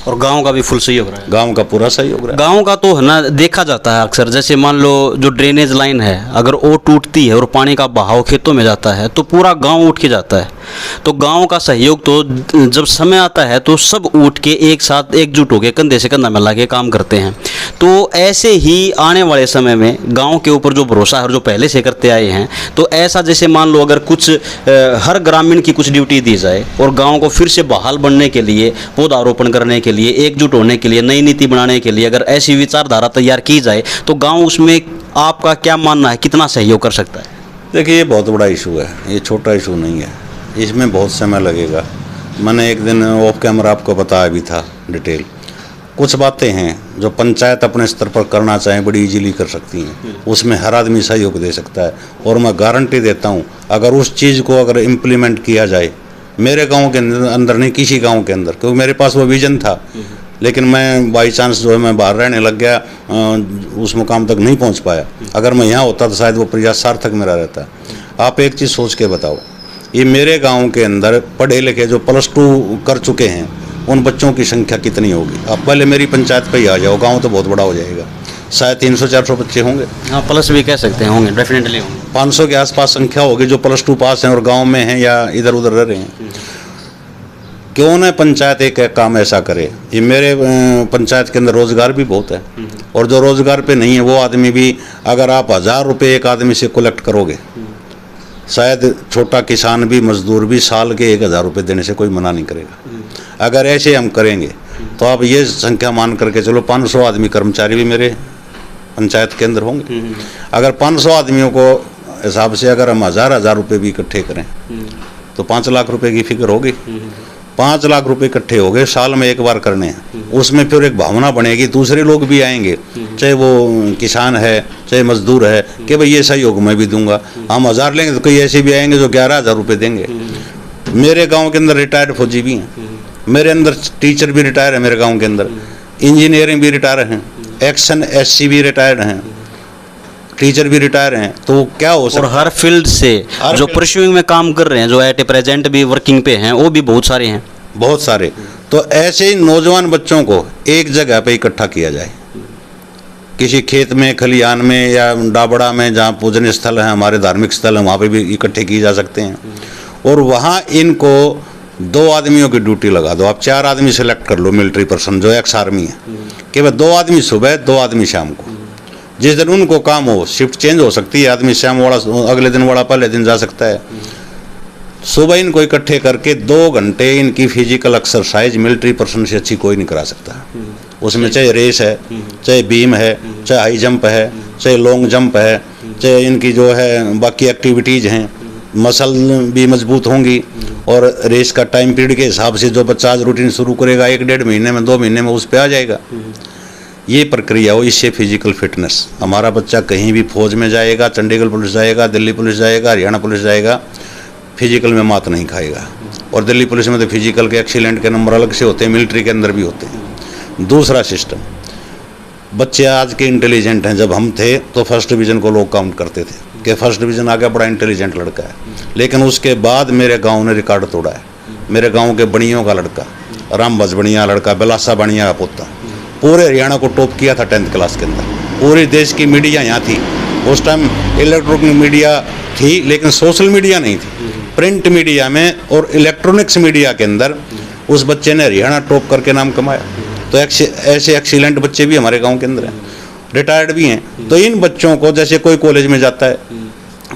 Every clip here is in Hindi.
और गांव का भी फुल सहयोग रहा है। गांव का पूरा सहयोग रहा है। गांव का तो है ना, देखा जाता है अक्सर, जैसे मान लो जो ड्रेनेज लाइन है अगर वो टूटती है और पानी का बहाव खेतों में जाता है तो पूरा गांव उठ के जाता है। तो गांव का सहयोग तो जब समय आता है तो सब उठ के एक साथ एकजुट होकर कंधे से कंधा मिला के काम करते हैं। तो ऐसे ही आने वाले समय में गांव के ऊपर जो भरोसा है और जो पहले से करते आए हैं, तो ऐसा जैसे मान लो अगर कुछ हर ग्रामीण की कुछ ड्यूटी दी जाए और गांव को फिर से बहाल बनने के लिए, पौधारोपण करने के लिए, एकजुट होने के लिए, नई नीति बनाने के लिए अगर ऐसी विचारधारा तैयार की जाए तो गांव उसमें आपका क्या मानना है, कितना सहयोग कर सकता है? देखिए, ये बहुत बड़ा इशू है, ये छोटा इशू नहीं है, इसमें बहुत समय लगेगा। मैंने एक दिन ऑफ कैमरा आपको बताया भी था डिटेल। कुछ बातें हैं जो पंचायत अपने स्तर पर करना चाहें बड़ी इजीली कर सकती हैं, उसमें हर आदमी सहयोग दे सकता है। और मैं गारंटी देता हूँ अगर उस चीज़ को अगर इम्प्लीमेंट किया जाए मेरे गांव के अंदर नहीं, किसी गांव के अंदर, क्योंकि मेरे पास वो विजन था, लेकिन मैं बाई चांस जो है मैं बाहर रहने लग गया, उस मुकाम तक नहीं पहुंच पाया। अगर मैं यहाँ होता तो शायद वो प्रयास सार्थक मेरा रहता। आप एक चीज़ सोच के बताओ, ये मेरे गांव के अंदर पढ़े लिखे जो +2 कर चुके हैं उन बच्चों की संख्या कितनी होगी? आप पहले मेरी पंचायत पे ही आ जाओ, गांव तो बहुत बड़ा हो जाएगा, शायद 300-400 बच्चे होंगे। हाँ, प्लस भी कह सकते हैं, होंगे, डेफिनेटली होंगे। 500 के आसपास संख्या होगी जो +2 पास हैं और गांव में हैं या इधर उधर रह रहे हैं। क्यों न पंचायत एक काम ऐसा करे? ये मेरे पंचायत के अंदर रोजगार भी बहुत है, और जो रोजगार पे नहीं है वो आदमी भी, अगर आप 1000 रुपये एक आदमी से कलेक्ट करोगे, शायद छोटा किसान भी, मजदूर भी साल के 1000 रुपये देने से कोई मना नहीं करेगा। अगर ऐसे हम करेंगे तो आप ये संख्या मान करके चलो 500 आदमी कर्मचारी भी मेरे पंचायत के अंदर होंगे। अगर 500 आदमियों को हिसाब से अगर हम 1000 रुपये भी इकट्ठे करें तो 5 लाख रुपए की फिगर होगी। 5 लाख रुपए इकट्ठे हो गए, साल में एक बार करने हैं, उसमें फिर एक भावना बनेगी, दूसरे लोग भी आएंगे, चाहे वो किसान है चाहे मजदूर है, कि भाई ये सहयोग मैं भी दूंगा। हम 1000 लेंगे तो कई ऐसे भी आएंगे जो 11,000 रुपये देंगे। मेरे गांव के अंदर रिटायर्ड फौजी भी हैं, मेरे अंदर टीचर भी रिटायर है, मेरे गांव के अंदर इंजीनियरिंग भी रिटायर हैं, एक्शन SC भी रिटायर्ड हैं, टीचर भी रिटायर हैं। तो क्या हो सकता और हर फील्ड से जो परस्यूइंग में काम कर रहे हैं, जो एट ए प्रेजेंट भी वर्किंग पे हैं, वो भी बहुत सारे हैं, बहुत सारे। तो ऐसे ही नौजवान बच्चों को एक जगह पे इकट्ठा किया जाए, किसी खेत में, खलिहान में या डाबड़ा में, जहाँ पूजनीय स्थल है, हमारे धार्मिक स्थल है, वहाँ पे भी इकट्ठे किए जा सकते हैं। और वहाँ इनको 2 आदमियों की ड्यूटी लगा दो। आप 4 आदमी सेलेक्ट कर लो, मिलिट्री पर्सन जो एक्स आर्मी है, कि वह 2 आदमी सुबह 2 आदमी शाम को। जिस दिन उनको काम हो, शिफ्ट चेंज हो सकती है, आदमी शाम वाला अगले दिन वाला पहले दिन जा सकता है। सुबह इनको इकट्ठे करके 2 घंटे इनकी फिजिकल एक्सरसाइज मिलिट्री पर्सन से अच्छी कोई नहीं करा सकता। उसमें चाहे रेस है, चाहे बीम है, चाहे हाई जंप है, चाहे लॉन्ग जंप है, चाहे इनकी जो है बाकी एक्टिविटीज़ हैं, मसल भी मजबूत होंगी। और रेस का टाइम पीरियड के हिसाब से जो बच्चा आज रूटीन शुरू करेगा 1-1.5 महीने में, 2 महीने में उस पर आ जाएगा। ये प्रक्रिया हो, इससे फिजिकल फिटनेस, हमारा बच्चा कहीं भी फौज में जाएगा, चंडीगढ़ पुलिस जाएगा, दिल्ली पुलिस जाएगा, हरियाणा पुलिस जाएगा, फिजिकल में मात नहीं खाएगा। और दिल्ली पुलिस में तो फिजिकल के एक्सीलेंट के नंबर अलग से होते हैं, मिलिट्री के अंदर भी होते हैं। दूसरा सिस्टम, बच्चे आज के इंटेलिजेंट हैं। जब हम थे तो फर्स्ट डिवीज़न को लोग काउंट करते थे कि फर्स्ट डिवीज़न आ गया, बड़ा इंटेलिजेंट लड़का है। लेकिन उसके बाद मेरे गांव ने रिकॉर्ड तोड़ा है। मेरे गांव के बनियों का लड़का, रामबस बनिया लड़का, बिलासा बनिया का पोता, पूरे हरियाणा को टॉप किया था 10th क्लास के अंदर। पूरे देश की मीडिया यहाँ थी उस टाइम। इलेक्ट्रॉनिक मीडिया थी लेकिन सोशल मीडिया नहीं थी। प्रिंट मीडिया में और इलेक्ट्रॉनिक्स मीडिया के अंदर उस बच्चे ने हरियाणा टॉप करके नाम कमाया। तो ऐसे एक्सीलेंट बच्चे भी हमारे गांव के अंदर हैं, रिटायर्ड भी हैं। तो इन बच्चों को, जैसे कोई कॉलेज में जाता है,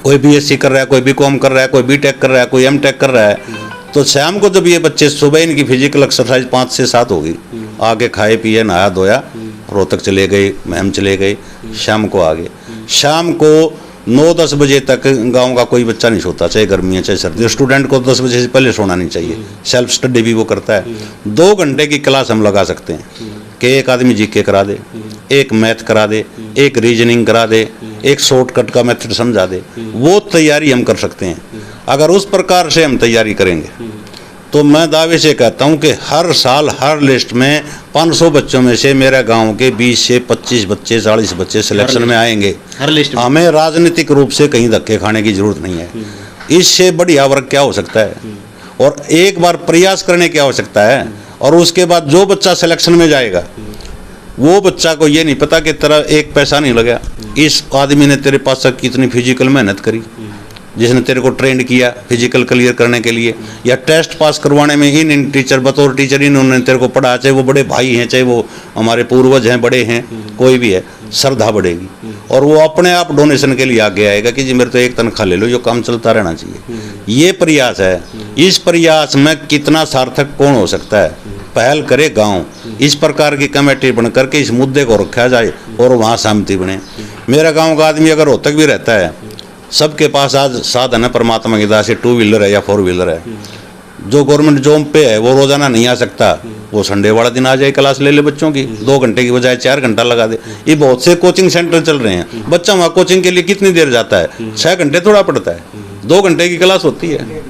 कोई BSc कर रहा है, कोई BCom कर रहा है, कोई BTech कर रहा है, कोई MTech कर रहा है, तो शाम को जब ये बच्चे, सुबह इनकी फिजिकल एक्सरसाइज 5 से 7 होगी, आके खाए पिए, नहाया धोया, रोहतक चले गए, महम चले गए, शाम को आ गए। शाम को 9-10 बजे तक गांव का कोई बच्चा नहीं सोता, चाहे गर्मी है चाहे सर्दी। स्टूडेंट को 10 बजे से पहले सोना नहीं चाहिए, सेल्फ स्टडी भी वो करता है। 2 घंटे की क्लास हम लगा सकते हैं कि एक आदमी GK करा दे, एक मैथ करा दे, एक रीजनिंग करा दे, एक शॉर्टकट का मेथड समझा दे। वो तैयारी हम कर सकते हैं। अगर उस प्रकार से हम तैयारी करेंगे तो मैं दावे से कहता हूं कि हर साल हर लिस्ट में 500 बच्चों में से मेरे गांव के 20 से 25 बच्चे, 40 बच्चे सिलेक्शन में आएंगे। हर लिस्ट में। हमें राजनीतिक रूप से कहीं धक्के खाने की जरूरत नहीं है। इससे बढ़िया वर्क क्या हो सकता है? और एक बार प्रयास करने की आवश्यकता है। और उसके बाद जो बच्चा सिलेक्शन में जाएगा वो बच्चा को ये नहीं पता कि तेरा एक पैसा नहीं लगा, इस आदमी ने तेरे पास तक कितनी फिजिकल मेहनत करी, जिसने तेरे को ट्रेंड किया फिजिकल क्लियर करने के लिए या टेस्ट पास करवाने में। इन टीचर बतौर टीचर इन्होंने तेरे को पढ़ा, चाहे वो बड़े भाई हैं, चाहे वो हमारे पूर्वज हैं, बड़े हैं, कोई भी है, श्रद्धा बढ़ेगी और वो अपने आप डोनेशन के लिए आगे आएगा कि जी मेरे तो एक तनख्वाह ले लो, जो काम चलता रहना चाहिए। ये प्रयास है। इस प्रयास में कितना सार्थक कौन हो सकता है? पहल करे गांव, इस प्रकार की कमेटी बन करके इस मुद्दे को रखा जाए और वहाँ सहमति बने। मेरा गांव का आदमी अगर रोहतक भी रहता है, सबके पास आज साधन है परमात्मा की दया से, 2 व्हीलर है या 4 व्हीलर है। जो गवर्नमेंट जॉब पे है वो रोजाना नहीं आ सकता, वो संडे वाला दिन आ जाए, क्लास ले ले बच्चों की, 2 घंटे की बजाय 4 घंटा लगा दे। ये बहुत से कोचिंग सेंटर चल रहे हैं। बच्चा वहाँ कोचिंग के लिए कितनी देर जाता है? 6 घंटे थोड़ा पड़ता है, 2 घंटे की क्लास होती है।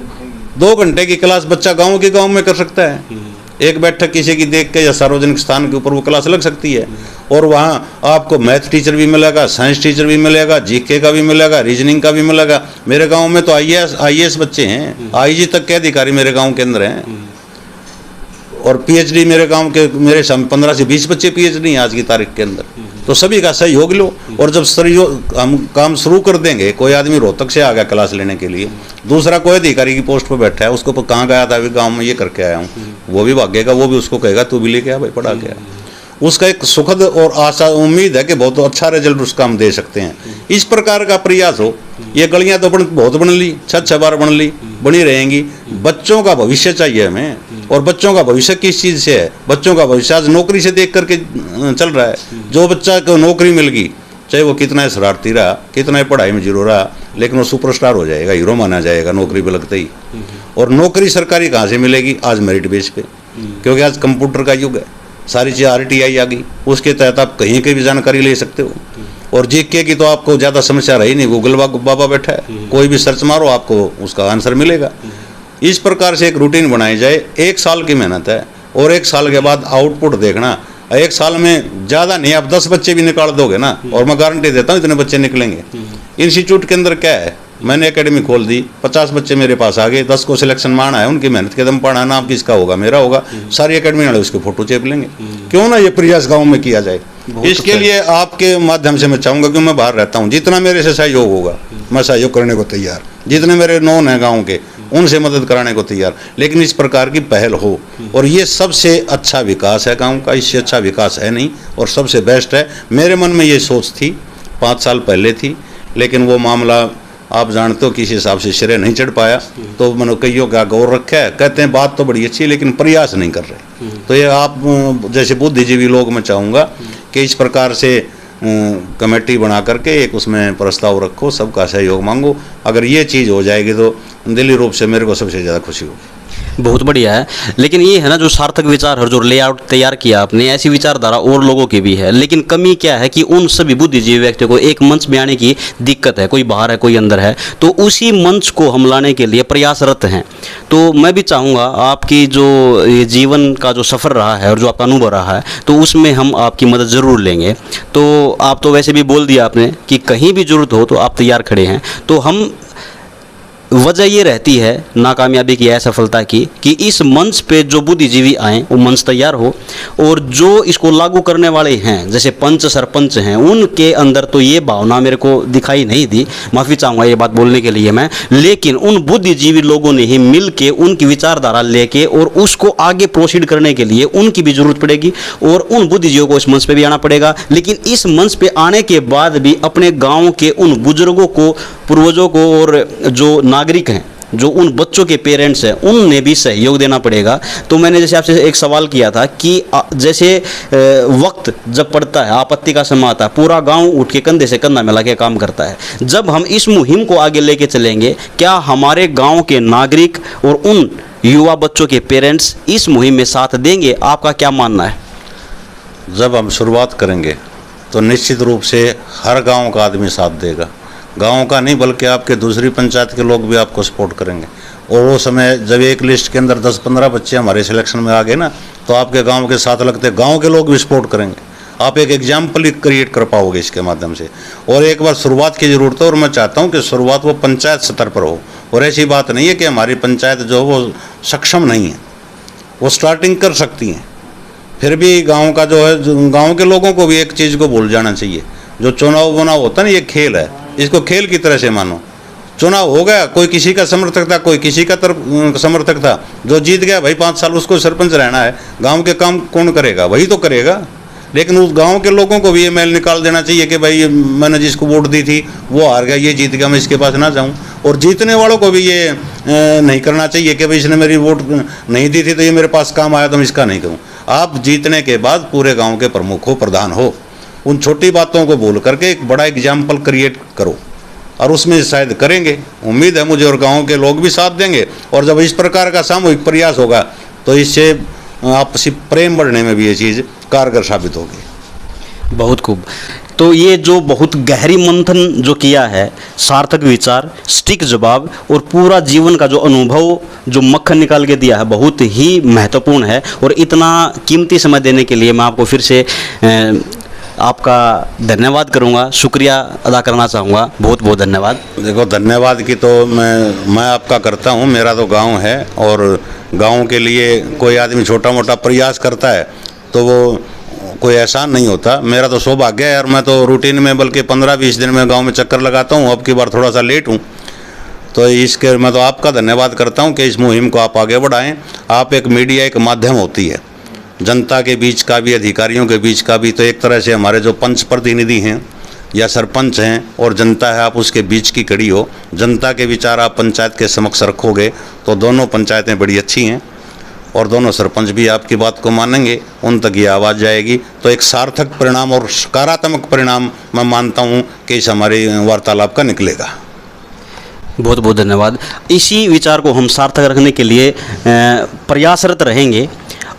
2 घंटे की क्लास बच्चा गाँव के गाँव में कर सकता है। एक बैठक किसी की देख के या सार्वजनिक स्थान के ऊपर वो क्लास लग सकती है और वहाँ आपको मैथ टीचर भी मिलेगा, साइंस टीचर भी मिलेगा, जीके का भी मिलेगा, रीजनिंग का भी मिलेगा। मेरे गांव में तो आईएएस बच्चे हैं, आईजी तक के अधिकारी मेरे गांव के अंदर हैं और पीएचडी मेरे गांव के मेरे 15 से 20 बच्चे पीएचडी हैं आज की तारीख के अंदर। तो सभी का सहयोग लो और जब सहयोग हम काम शुरू कर देंगे, कोई आदमी रोहतक से आ गया क्लास लेने के लिए, दूसरा कोई अधिकारी की पोस्ट पर बैठा है, उसको कहाँ गया था, अभी गाँव में ये करके आया हूँ, वो भी भागेगा, वो भी उसको कहेगा तू भी लेके आ भाई, पढ़ा के आ। उसका एक सुखद और आशा उम्मीद है कि बहुत अच्छा रिजल्ट उसका हम दे सकते हैं। इस प्रकार का प्रयास हो। ये गलियां तो बहुत बन ली, 6 बार बन ली, बनी रहेंगी। बच्चों का भविष्य चाहिए हमें, और बच्चों का भविष्य किस चीज़ से है? बच्चों का भविष्य आज नौकरी से देख करके चल रहा है। जो बच्चा को नौकरी मिल गई, चाहे वो कितना शरारती रहा, कितना पढ़ाई में जीरो रहा, लेकिन वो सुपरस्टार हो जाएगा, हीरो माना जाएगा नौकरी पे लगते ही। और नौकरी सरकारी कहाँ से मिलेगी? आज मेरिट बेस पे, क्योंकि आज कंप्यूटर का युग है, सारी चीज़ RTI आ गई, उसके तहत आप कहीं की भी जानकारी ले सकते हो। और जीके की तो आपको ज़्यादा समस्या रही नहीं, गूगल बाबा बैठा है, कोई भी सर्च मारो आपको उसका आंसर मिलेगा। इस प्रकार से एक रूटीन बनाई जाए। 1 साल की मेहनत है और 1 साल के बाद आउटपुट देखना। 1 साल में ज़्यादा नहीं, आप 10 बच्चे भी निकाल दोगे ना, और मैं गारंटी देता हूँ इतने बच्चे निकलेंगे। इंस्टीट्यूट के अंदर क्या है, मैंने एकेडमी खोल दी, 50 बच्चे मेरे पास आ गए, 10 को सिलेक्शन मारना है, उनकी मेहनत के दम पढ़ना, नाम किसका होगा? मेरा होगा। सारी एकेडमी वाले उसके फोटो चेप लेंगे। क्यों ना ये प्रयास गाँव में किया जाए? इसके लिए आपके माध्यम से मैं चाहूँगा, क्योंकि मैं बाहर रहता हूँ, जितना मेरे से सहयोग होगा मैं सहयोग करने को तैयार, जितने मेरे नॉन हैं गाँव के उनसे मदद कराने को तैयार, लेकिन इस प्रकार की पहल हो। और ये सबसे अच्छा विकास है गाँव का, इससे अच्छा विकास है नहीं और सबसे बेस्ट है। मेरे मन में ये सोच थी 5 साल पहले थी, लेकिन वो मामला आप जानते हो किस हिसाब से सिरे नहीं चढ़ पाया, तो मैंने कईयों का गौर रखा है। कहते हैं बात तो बड़ी अच्छी है लेकिन प्रयास नहीं कर रहे। तो ये आप जैसे बुद्धिजीवी लोग, मैं चाहूँगा कि इस प्रकार से कमेटी बना करके एक उसमें प्रस्ताव रखो, सबका सहयोग मांगो। अगर ये चीज़ हो जाएगी तो दिली रूप से मेरे को सबसे ज़्यादा खुशी होगी। बहुत बढ़िया है। लेकिन ये है ना, जो सार्थक विचार और जो लेआउट तैयार किया आपने, ऐसी विचारधारा और लोगों की भी है, लेकिन कमी क्या है कि उन सभी बुद्धिजीवी व्यक्तियों को एक मंच में आने की दिक्कत है। कोई बाहर है, कोई अंदर है, तो उसी मंच को हम लाने के लिए प्रयासरत हैं। तो मैं भी चाहूँगा आपकी जो ये जीवन का जो सफ़र रहा है और जो आपका अनुभव रहा है, तो उसमें हम आपकी मदद ज़रूर लेंगे। तो आप तो वैसे भी बोल दिया आपने कि कहीं भी ज़रूरत हो तो आप तैयार खड़े हैं। तो हम वजह ये रहती है नाकामयाबी की, असफलता की, कि इस मंच पे जो बुद्धिजीवी आएँ वो मंच तैयार हो, और जो इसको लागू करने वाले हैं जैसे पंच सरपंच हैं, उनके अंदर तो ये भावना मेरे को दिखाई नहीं दी। माफ़ी चाहूँगा ये बात बोलने के लिए मैं, लेकिन उन बुद्धिजीवी लोगों ने ही मिल के उनकी विचारधारा लेके और उसको आगे प्रोसीड करने के लिए उनकी भी ज़रूरत पड़ेगी, और उन बुद्धिजीवियों को इस मंच पर भी आना पड़ेगा। लेकिन इस मंच पर आने के बाद भी अपने गाँव के उन बुजुर्गों को, पूर्वजों को, और जो नागरिक हैं, जो उन बच्चों के पेरेंट्स हैं, उनने भी सहयोग देना पड़ेगा। तो मैंने जैसे आपसे एक सवाल किया था कि जैसे वक्त जब पड़ता है, आपत्ति का समय आता है, पूरा गांव उठ के कंधे से कंधा मिला के काम करता है। जब हम इस मुहिम को आगे लेके चलेंगे, क्या हमारे गांव के नागरिक और उन युवा बच्चों के पेरेंट्स इस मुहिम में साथ देंगे? आपका क्या मानना है? जब हम शुरुआत करेंगे तो निश्चित रूप से हर गाँव का आदमी साथ देगा। गांव का नहीं बल्कि आपके दूसरी पंचायत के लोग भी आपको सपोर्ट करेंगे। और वो समय जब एक लिस्ट के अंदर 10-15 बच्चे हमारे सिलेक्शन में आ गए ना, तो आपके गांव के साथ लगते गांव के लोग भी सपोर्ट करेंगे। आप एक एग्जाम्पल क्रिएट कर पाओगे इसके माध्यम से। और एक बार शुरुआत की ज़रूरत है, और मैं चाहता हूँ कि शुरुआत वो पंचायत स्तर पर हो। और ऐसी बात नहीं है कि हमारी पंचायत जो वो सक्षम नहीं है, वो स्टार्टिंग कर सकती हैं। फिर भी गांव का जो है, गांव के लोगों को भी एक चीज़ को भूल जाना चाहिए, जो चुनाव वुनाव होता है ना, ये खेल है, इसको खेल की तरह से मानो। चुनाव हो गया, कोई किसी का समर्थक था, कोई किसी का तरफ समर्थक था, जो जीत गया भाई 5 साल उसको सरपंच रहना है, गांव के काम कौन करेगा, वही तो करेगा। लेकिन उस गांव के लोगों को भी ये मैल निकाल देना चाहिए कि भाई मैंने जिसको वोट दी थी वो हार गया, ये जीत गया, मैं इसके पास ना जाऊं। और जीतने वालों को भी ये नहीं करना चाहिए कि भाई इसने मेरी वोट नहीं दी थी तो ये मेरे पास काम आया तो मैं इसका नहीं करूँ। आप जीतने के बाद पूरे गाँव के प्रमुख हो, प्रधान हो, उन छोटी बातों को भूल करके एक बड़ा एग्जाम्पल क्रिएट करो और उसमें शायद करेंगे। उम्मीद है मुझे, और गांव के लोग भी साथ देंगे। और जब इस प्रकार का सामूहिक प्रयास होगा तो इससे आपसी प्रेम बढ़ने में भी ये चीज़ कारगर साबित होगी। बहुत खूब। तो ये जो बहुत गहरी मंथन जो किया है, सार्थक विचार, सटीक जवाब और पूरा जीवन का जो अनुभव जो मक्खन निकाल के दिया है, बहुत ही महत्वपूर्ण है। और इतना कीमती समय देने के लिए मैं आपको फिर से आपका धन्यवाद करूंगा, शुक्रिया अदा करना चाहूँगा। बहुत बहुत धन्यवाद। देखो, धन्यवाद की तो मैं आपका करता हूँ। मेरा तो गांव है और गांव के लिए कोई आदमी छोटा मोटा प्रयास करता है तो वो कोई एहसान नहीं होता। मेरा तो सौभाग्य है यार, मैं तो रूटीन में बल्कि 15-20 दिन में गांव में चक्कर लगाता हूँ। अब की बार थोड़ा सा लेट हूँ, तो इसके मैं तो आपका धन्यवाद करता हूँ कि इस मुहिम को आप आगे बढ़ाएं। आप एक मीडिया, एक माध्यम होती है जनता के बीच का भी, अधिकारियों के बीच का भी। तो एक तरह से हमारे जो पंच प्रतिनिधि हैं या सरपंच हैं और जनता है, आप उसके बीच की कड़ी हो। जनता के विचार आप पंचायत के समक्ष रखोगे तो दोनों पंचायतें बड़ी अच्छी हैं और दोनों सरपंच भी आपकी बात को मानेंगे, उन तक ये आवाज़ जाएगी। तो एक सार्थक परिणाम और सकारात्मक परिणाम मैं मानता हूँ कि इस हमारे वार्तालाप का निकलेगा। बहुत बहुत धन्यवाद। इसी विचार को हम सार्थक रखने के लिए प्रयासरत रहेंगे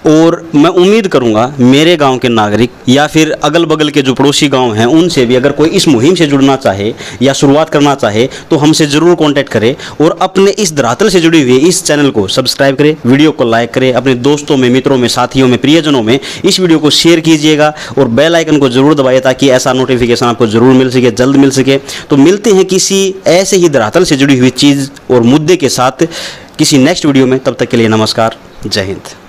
और मैं उम्मीद करूंगा मेरे गांव के नागरिक या फिर अगल बगल के जो पड़ोसी गांव हैं उनसे भी अगर कोई इस मुहिम से जुड़ना चाहे या शुरुआत करना चाहे तो हमसे ज़रूर कांटेक्ट करें और अपने इस धरातल से जुड़े हुए इस चैनल को सब्सक्राइब करें, वीडियो को लाइक करें, अपने दोस्तों में, मित्रों में, साथियों में, प्रियजनों में इस वीडियो को शेयर कीजिएगा और बेल आइकन को जरूर दबाइए ताकि ऐसा नोटिफिकेशन आपको जरूर मिल सके, जल्द मिल सके। तो मिलते हैं किसी ऐसे ही धरातल से जुड़ी हुई चीज़ और मुद्दे के साथ किसी नेक्स्ट वीडियो में। तब तक के लिए नमस्कार, जय हिंद।